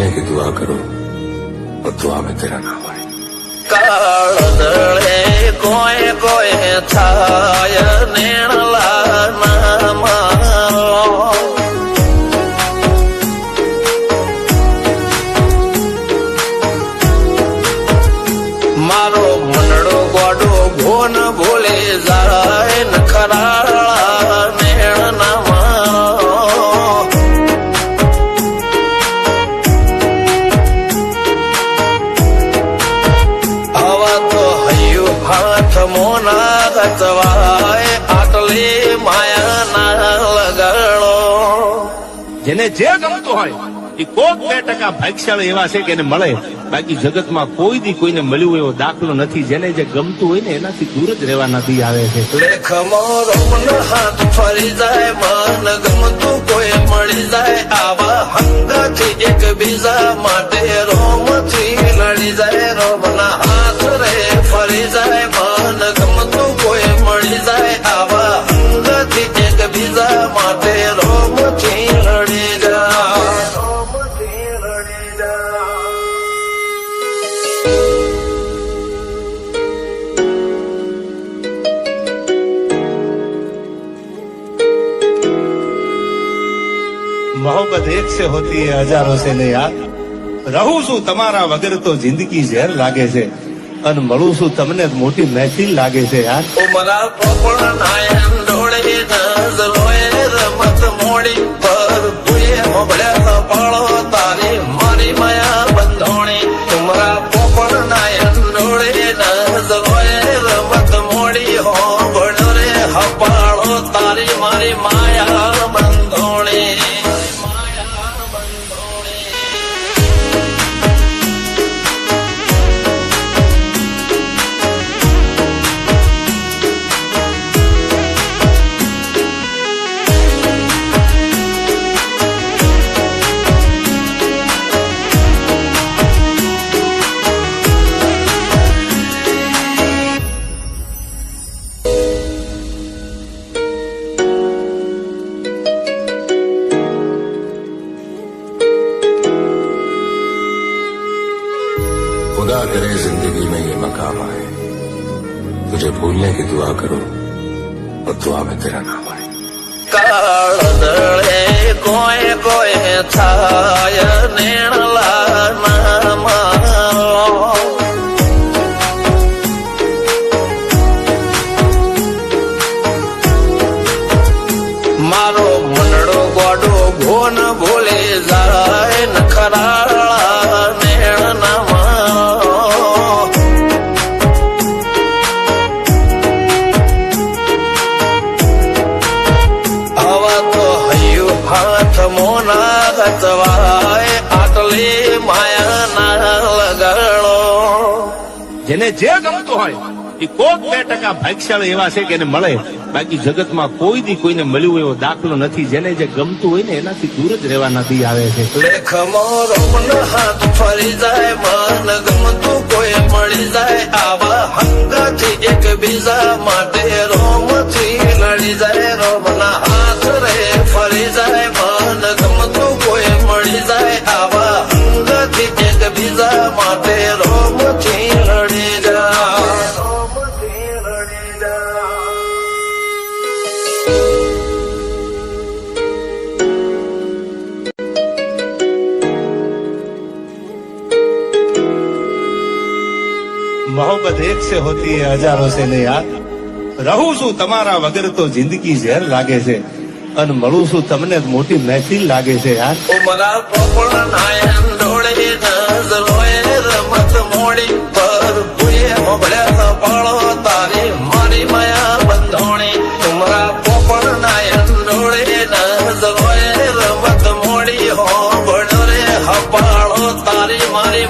भूलने की दुआ करो और दुआ में तेरा नाम आए। काळदळे कोय कोय थाय नेणला नाम मारो मनडो गोडो भोन भूले जाय नखराळा नेण नाम हाथ मोना गतवाय आटले माया ना લગાડો। જેને જે ગમતું હોય એ કોક 2% ભાગ્યશાળી એવા છે કે એને મળે, બાકી જગતમાં કોઈ દી કોઈને મળ્યું એવો દાખલો નથી। જેને જે ગમતું હોય ને એનાથી દૂર જ રહેવાના દી આવે છે। લેખ મોરો મન હાથ ફરી જાય, મન ગમતું કોઈ મળી જાય, આવા હંગાથી એકબીજા માટે રોમથી લડી જાય। રોમના હાથ રે ફરી જાય, મન ગમતું કોઈ મળી જાય, આવા હંગાથી એકબીજા માટે રોમથી લડી જાય। मोहब्बत एक से होती है हजारों से नहीं याद। रहूं છું તમારા વગર તો જિંદગી ઝેર લાગે છે, અને મળું છું તમને મોટી મહેફિલ લાગે છે યાર। ઉમરા પોપળ નાયન ડોળે નજરોએ રમત મોડી પર ભૂએ મોબળ્યા પાળો તારી મારી માયા બંધોણી। ઉમરા પોપળ નાયન ડોળે નજરોએ રમત મોડી હો બળ રે હપાળો તારી મારી માયા બંધોણી। खुदा करे जिंदगी में ये मकाम आए, तुझे भूलने की दुआ करो और दुआ में तेरा नाम आए। काळदळे कोय कोय थाय नेणला नाम मारो मनडो गोडो भोन भूले जाय नखराळा नेण नाम हाथ मोना गतवाय आटले माया ना લગાડો। જેને જે ગમતું હોય એ કોક 2% ભાગ્યશાળી એવા છે કે એને મળે, બાકી જગતમાં કોઈ દી કોઈને મળ્યું એવો દાખલો નથી। જેને જે ગમતું હોય ને એનાથી દૂર જ રહેવાના દી આવે છે। લેખ મોરો મન હાથ ફરી જાય, મન ગમતું કોઈ મળી જાય, આવા હંગાથી એકબીજા માટે રોમથી લડી જાય। રોમના હાથ રે ફરી જાય, મન ગમતું કોઈ મળી જાય, આવા હંગાથી એકબીજા માટે રોમથી લડી જાય। मोहब्बत एक से होती है हजारों से नहीं याद। रहूं છું તમારા વગર તો જિંદગી ઝેર લાગે છે, અને મળું છું તમને મોટી મહેફિલ લાગે છે યાર। ઉમરા પોપળ નાયન ડોળે નજરોએ રમત મોડી પર ભૂએ મોબળ્યા પાળો તારી મારી માયા બંધોણી। ઉમરા પોપળ નાયન ડોળે નજરોએ રમત મોડી હો બળ રે હપાળો તારી મારી